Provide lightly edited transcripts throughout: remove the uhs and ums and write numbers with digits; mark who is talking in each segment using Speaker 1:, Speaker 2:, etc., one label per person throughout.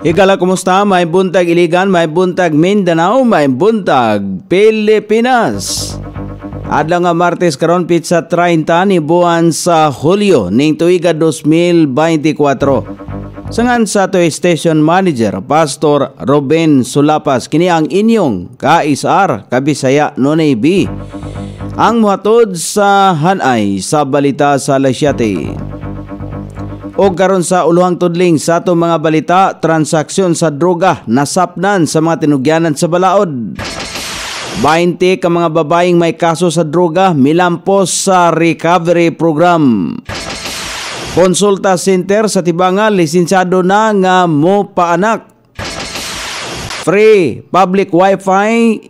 Speaker 1: Higala, kumusta? May buntag Iligan, may buntag Mindanao, may buntag Pilipinas. Adlaw nga Martes karon pitsa 30 ni buwan sa Hulyo ning tuiga 2024. Sangan sa to Station Manager Pastor Ruben Sulapas kini ang inyong kaisar kabisaya Nonay B. Ang muhatod sa hanay sa balita sa Lasyate. O karon sa uluhang tudling sa ato mga balita, transaksyon sa droga nasapnan sa mga tinugyanan sa balaod. 20 ka mga babaeng may kaso sa droga milampos sa recovery program. Konsulta center sa Tibanga lisensyado na nga mo paanak. Free public wifi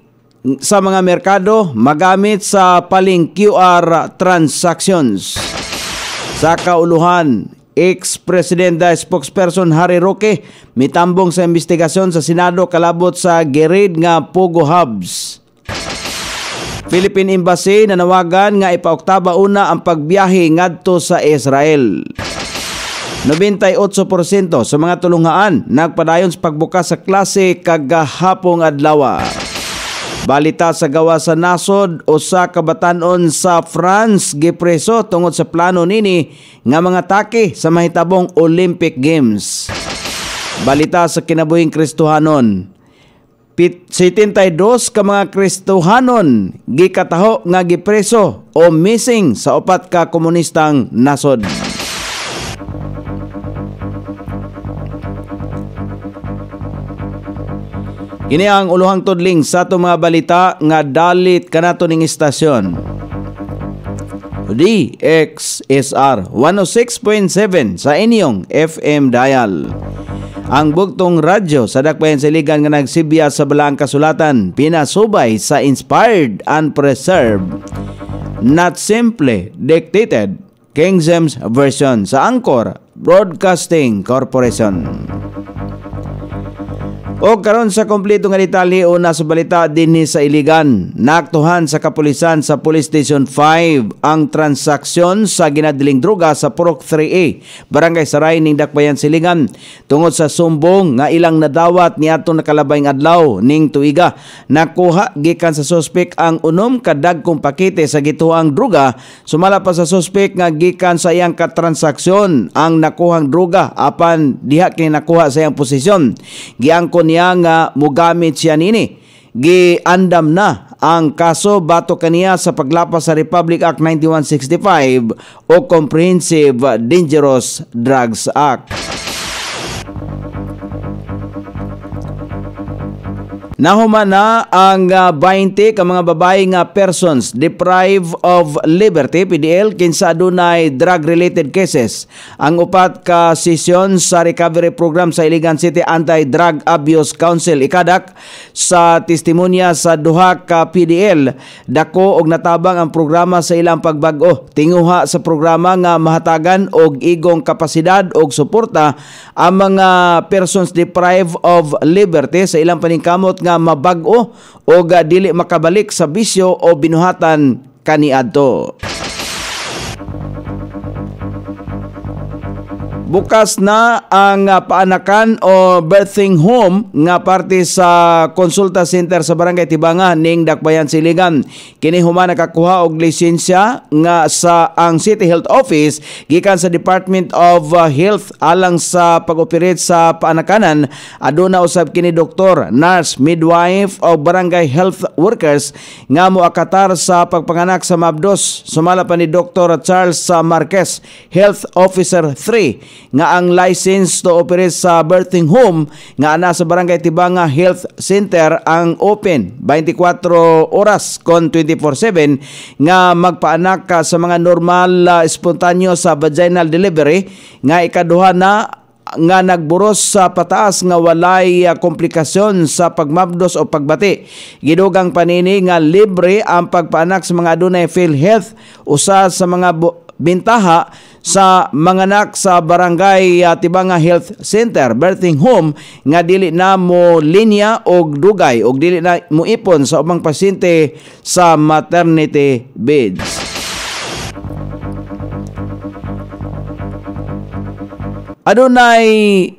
Speaker 1: sa mga merkado magamit sa paling QR transactions. Sa kauluhan, ex-presidenta spokesperson Harry Roque mitambong sa investigasyon sa Senado kalabot sa girid nga Pogo Hubs. Philippine Embassy nanawagan nga ipauktaba una ang pagbiyahe ngadto sa Israel. 98% sa mga tulungaan nagpadayon sa pagbukas sa klase kagahapong adlaw. Balita sa gawa sa nasod, usa ka batan-on sa France gipreso tungod sa plano nini nga mga atake sa mahitabong Olympic Games. Balita sa kinabuhing Kristohanon, 72 ka mga Kristohanon gikataho nga gipreso o missing sa upat ka komunistang nasod. Kini ang uluhang tudling sa ato mga balita nga dalit kanato ning istasyon. DXSR 106.7 sa inyong FM dial. Ang bugtong radyo sa dakbayan sa Iligan nga nagsibya sa balaang kasulatan pinasubay sa inspired and preserved, not simply dictated King James Version sa Anchor Broadcasting Corporation. O karon sa kompleto nga detalye una sa balita dinhi sa Iligan, naaktuhan sa kapulisan sa Police Station 5 ang transaksyon sa ginadiling droga sa Purok 3A, Barangay Saray ning Dakbayan sa Iligan tungod sa sumbong nga ilang nadawat niadtong nakalabayng adlaw ning tuiga. Nakuha gikan sa suspek ang unom ka dagkong pakete sa gituang droga, sumala pa sa suspek nga gikan sa iyang katransaksyon ang nakuhang droga apan diha kini nakuha sa iyang posisyon. Giangkon niya nga mugamit siya nini. Giandam na ang kaso bato kaniya sa paglapas sa Republic Act 9165 o Comprehensive Dangerous Drugs Act. Nahuman na ang 20 ka mga babae nga persons deprived of liberty PDL kinsa adunay drug-related cases. Ang upat ka sesyon sa recovery program sa Iligan City Anti-Drug Abuse Council ikadak sa testimonya sa duha ka PDL. Dako og natabang ang programa sa ilang pagbag-o. Tinguha sa programa nga mahatagan og igong kapasidad og suporta ang mga persons deprived of liberty sa ilang paningkamot nga mabag-o o dili makabalik sa bisyo o binuhatan kaniadto. Bukas na ang paanakan o birthing home nga parte sa konsulta center sa Barangay Tibanga ning Dakbayan sa Iligan. Kini human nakakuha og lisensya nga sa ang City Health Office gikan sa Department of Health alang sa pag-operate sa paanakanan. Aduna usab kini doktor, nurse, midwife o barangay health workers nga moakatar sa pagpanganak sa mabdos. Sumala pa ni Dr. Charles Marquez, Health Officer 3, nga ang license to operate sa birthing home nga ana sa Barangay Tibanga Health Center ang open 24 oras kon 24/7 nga magpaanak ka sa mga normal spontaneous sa vaginal delivery nga ikaduha na nga nagburos sa pataas nga walay komplikasyon sa pagmabdos o pagbati. Gidugang panini nga libre ang pagpaanak sa mga adunay PhilHealth. Usa sa mga bintaha sa manganak sa Barangay Tibanga Health Center birthing home nga dili na mo linya og dugay og dili na mo ipon sa ubang pasyente sa maternity beds. Adunay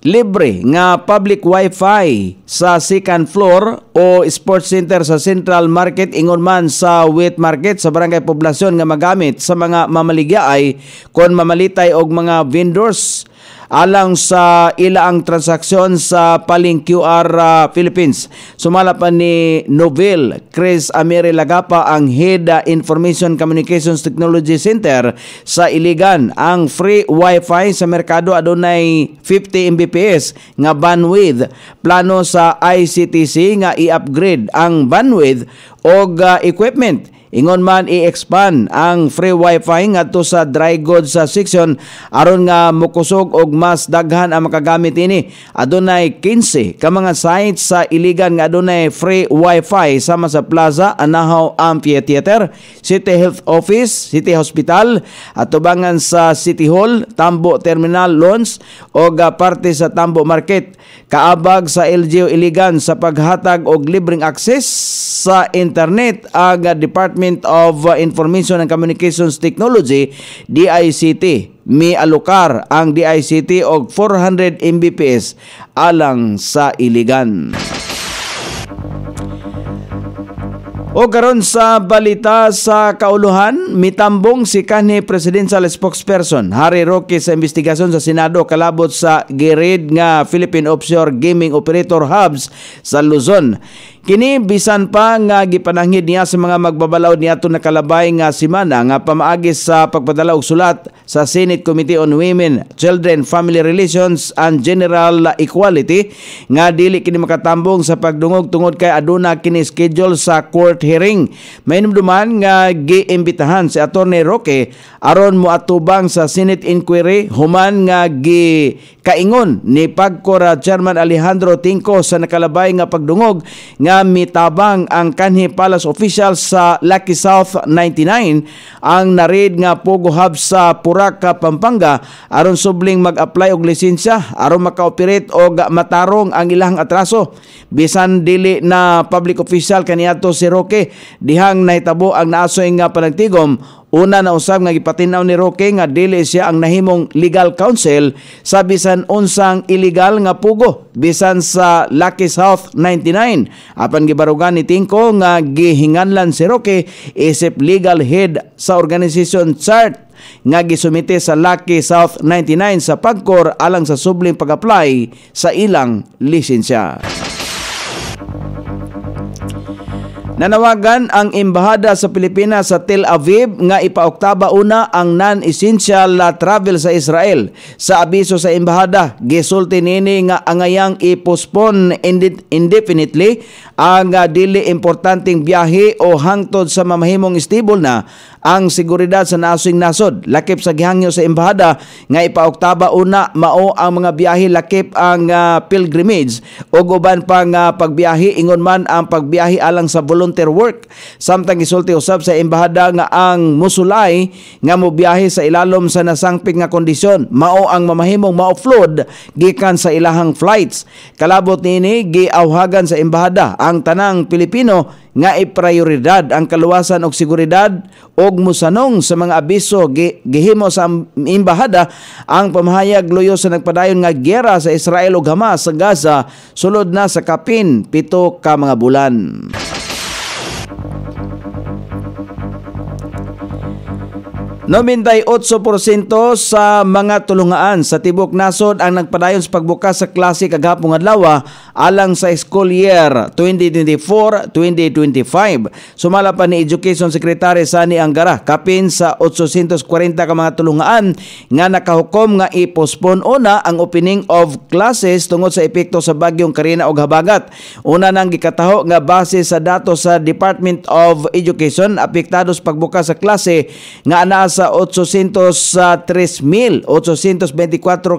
Speaker 1: libre nga public wifi sa second floor o sports center sa Central Market ingon man sa wet market sa barangay poblasyon nga magamit sa mga mamaligyaay kon mamalitay og mga vendors alang sa ilaang transaksyon sa Paling QR Philippines. Sumala pa ni Novel Chris Amiri Lagapa, ang Head Information Communications Technology Center sa Iligan. Ang free wifi sa merkado adunay 50 Mbps nga bandwidth. Plano sa ICTC nga i-upgrade ang bandwidth og equipment. Ingon man i-expand ang free wifi ngadto sa dry goods sa section aron nga mokusog og mas daghan ang makagamit ini. Adunay 15 ka mga sites sa Iligan nga adunay free wifi sama sa Plaza, Anahaw Amphitheater, City Health Office, City Hospital, atubangan sa City Hall, Tambo Terminal Lounge og parte sa Tambo Market. Kaabag sa LGU Iligan sa paghatag og libreng access sa internet ang Department of Information and Communications Technology DICT. Mialokar ang DICT og 400 Mbps alang sa Iligan. O karon sa balita sa kauluhan, mitambong si kanhi Presidential Spokesperson Harry Roque sa investigasyon sa Senado kalabot sa girid nga Philippine Offshore Gaming Operator Hubs sa Luzon. Kini bisan pa nga gipananghid niya sa mga magbabalaw niadto na kalabay nga semana nga pamaagi sa pagpadala og sulat sa Senate Committee on Women, Children, Family Relations and General Equality nga dili kini makatambong sa pagdungog tungod kay aduna kini schedule sa court hearing. May hinumduman nga giimbitahan si Attorney Roque aron moatubang sa Senate inquiry human nga kaingon ni Pagcor Chairman Alejandro Tinco sa nakalabay nga pagdungog nga mitabang ang kanhi palace officials sa Lucky South 99 ang narid nga Pogo Hub sa Purak, Pampanga aron subling mag-apply og lisensya aron maka-operate og matarong ang ilang atraso. Bisan dili na public official kaniadto si Roque, dihang nahitabo ang naasoy nga panagtigom. Una na usab nga gipatinaw ni Roque nga dili siya ang nahimong legal counsel sa bisan unsang illegal nga pugo bisan sa Lucky South 99. Apan gibarugan ni Tinco nga gihinganlan si Roque isip legal head sa organization chart nga gisumite sa Lucky South 99 sa Pagcor alang sa subling pag-apply sa ilang lisensya. Nanawagan ang Embahada sa Pilipinas sa Tel Aviv nga ipauktaba una ang non-essential travel sa Israel. Sa abiso sa Embahada, gisulti nini nga angayang i-postpone indefinitely ang dili importanteng biyahe o hangtod sa mamahimong stable na ang seguridad sa nasing nasod. Lakip sa gihangyo sa Embahada nga ipauktaba una mao ang mga biyahe lakip ang pilgrimage o uban pa nga pagbiyahe ingon man ang pagbiyahe alang sa volunteer work. Samtang gisulti usab sa Embahada nga ang musulay nga mobiyahe sa ilalom sa nasangpig nga kondisyon mao ang mamahimong ma-offload gikan sa ilahang flights. Kalabot nini giawhagan sa Embahada ang tanang Pilipino nga iprioridad ang kaluwasan og seguridad og musanong sa mga abiso gihimo sa Embahada ang pamahayag luyo sa nagpadayon nga giyera sa Israel ug Hamas sa Gaza sulod na sa kapin 7 ka mga bulan. Nomintay 8% sa mga tulungaan sa tibok nasod ang nagpadayon sa pagbukas sa klase kagahapon adlaw alang sa school year 2024-2025. Sumala pa ni Education Secretary Sani Angara kapin sa 840 ka mga tulungaan nga nakahukom nga i-postpone una ang opening of classes tungod sa epekto sa bagyong Karina ug habagat. Una nang gikataho nga base sa datos sa Department of Education apektado sa pagbukas sa klase nga anaa sa 803,824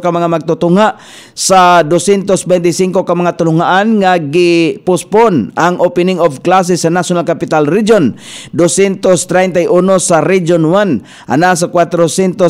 Speaker 1: ka mga magtutungha sa 225 ka mga tulungaan nga gi-postpone ang opening of classes sa National Capital Region, 231 sa Region 1, ana sa 452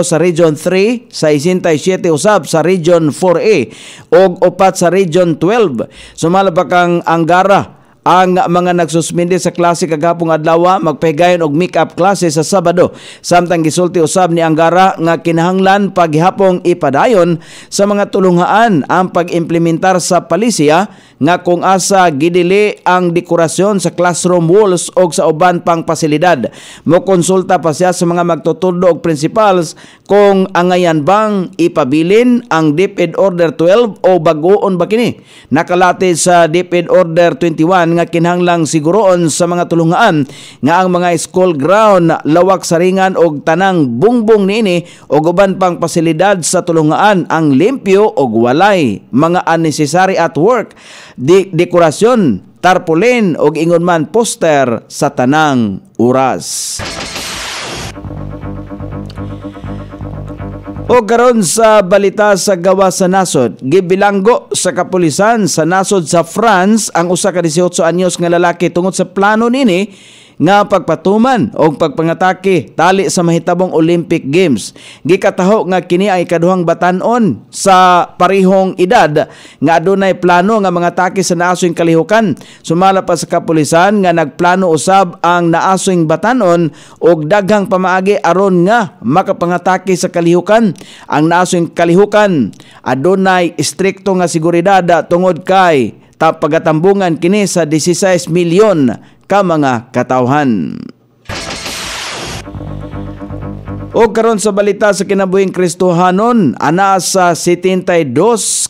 Speaker 1: sa Region 3, 67 usab sa Region 4A ug 4 sa Region 12. Sumala pa kang Angara ang mga nagsuspende sa klase kagapong adlaw magpahigayon og make-up klase sa Sabado. Samtang gisulti usab ni Angara nga kinahanglan paghapong ipadayon sa mga tulunghaan ang pag-implementar sa palisiya nga kung asa gidili ang dekorasyon sa classroom walls o sa uban pang pasilidad. Mokonsulta pa siya sa mga magtutudlo og principals kung angayan bang ipabilin ang DepEd Order 12 o bagoon ba kini. Nakalati sa DepEd Order 21 nga kinahanglang siguroon sa mga tulungaan nga ang mga school ground, lawak saringan og tanang bungbong niini o uban pang pasilidad sa tulungaan ang limpyo og walay mga unnecessary at work, dekorasyon, tarpaulin og ingon man poster sa tanang oras. O karon sa balita sa gawa sa nasod, gibilanggo sa kapulisan sa nasod sa France ang usa ka 18 anyos nga lalaki tungod sa plano nini nga pagpatuman o pagpangatake tali sa mahitabong Olympic Games. Gikataho nga kini ay kaduhang batan-on sa parihong edad nga adunay plano nga mga atake sa naasoing kalihukan. Sumala pa sa kapulisan nga nagplano usab ang naasoing batan-on og daghang pamaagi aron nga makapangatake sa kalihukan. Ang naasoing kalihukan adunay istrikto nga seguridad tungod kay pagatambungan kini sa 16 milyon ka mga katawhan. O karon sa balita sa kinabuhing Kristohanon, ana sa 72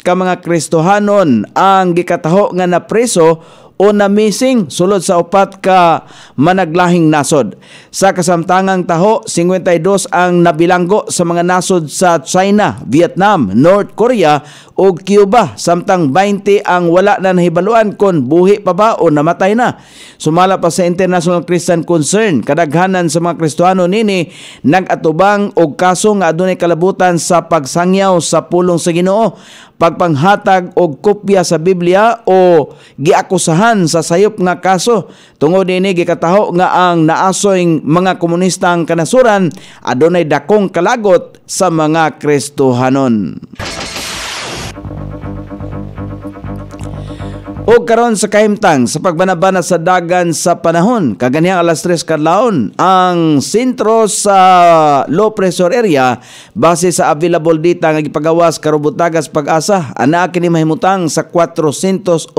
Speaker 1: ka mga Kristohanon ang gikataho nga napreso o na-missing sulod sa upat ka managlahing nasod. Sa kasamtangang taho, 52 ang nabilanggo sa mga nasod sa China, Vietnam, North Korea o Cuba, samtang 20 ang wala na nahibaluan kung buhi pa ba o namatay na. Sumala pa sa International Christian Concern, kadaghanan sa mga Kristohano nini nag-atubang og kaso nga adunay kalabutan sa pagsangyaw sa pulong sa Ginoo, pagpanghatag og kopya sa Biblia o giakusahan sa sayop nga kaso. Tungod ini gikataho nga ang naasoing mga komunistang kanasuran adunay dakong kalagot sa mga Kristohanon. O karon sa kahimtang sa pagbanabana sa dagan sa panahon, kaganihang alas 3 kadlawon ang sentro sa low pressure area base sa available data nga gipagawas karubutagas Pag-asa ana kini mahimutang sa 480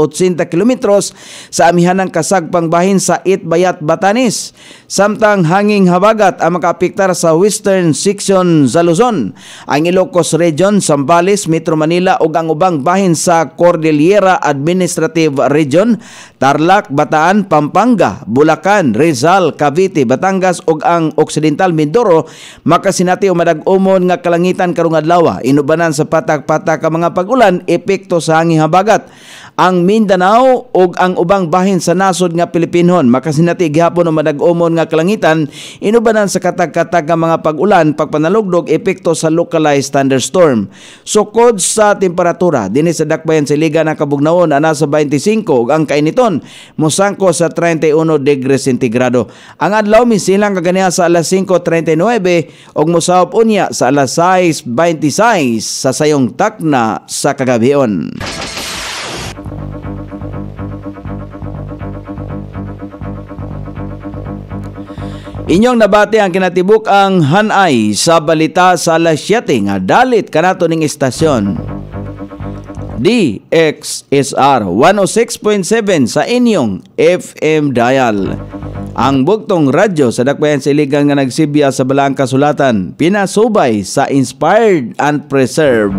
Speaker 1: kilometros sa amihanang kasagpang bahin sa Itbayat, Batanes. Samtang hanging habagat ang makaapektar sa western section sa Luzon, ang Ilocos Region, Zambales, Metro Manila ug ang ubang bahin sa Cordillera Administrative Region, Tarlac, Bataan, Pampanga, Bulacan, Rizal, Cavite, Batangas ug ang Occidental Mindoro makasinati o madag-umon nga kalangitan karong adlaw. Inubanan sa patak-patak ka mga pag-ulan epekto sa hanging habagat. Ang Mindanao ug ang ubang bahin sa nasod nga Pilipinon makasinati gihapon o madag-umon nga kalangitan, inubanan sa katag-katag nga mga pag-ulan pagpanalugdog epekto sa localized thunderstorm. Sukod sa temperatura dinhi sa dakbayan sa Iligan ang Kabugnaon ana sa 25 ug ang kainiton mosangko sa 31 degrees sentigrado. Ang adlaw misilang kaganiha sa alas 5:39 ug mosahop unya sa alas 6:26 sa sayong takna sa kagabion. Inyong nabati ang kinatibuk ang hanay sa balita sa alas 7 nga dalit kanato ning istasyon. DXSR 106.7 sa inyong FM dial. Ang bugtong radyo sa dakbayan sa Iligan nga nagsibya sa balaang kasulatan, pinasubay sa inspired and preserved,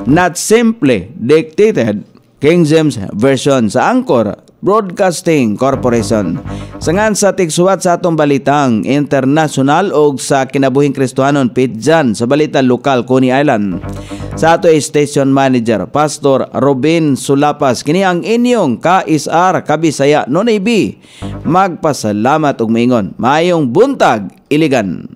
Speaker 1: not simply dictated King James Version sa Anchor Broadcasting Corporation. Sangan sa tigsuwat sa atong balitang international o sa kinabuhing Kristohanon Pidjan sa balita lokal Coney Island. Sa ato station manager Pastor Robin Sulapas, kini ang inyong KSR Kabisaya Nonay B. Magpasalamat og maingon. Maayong buntag, Iligan.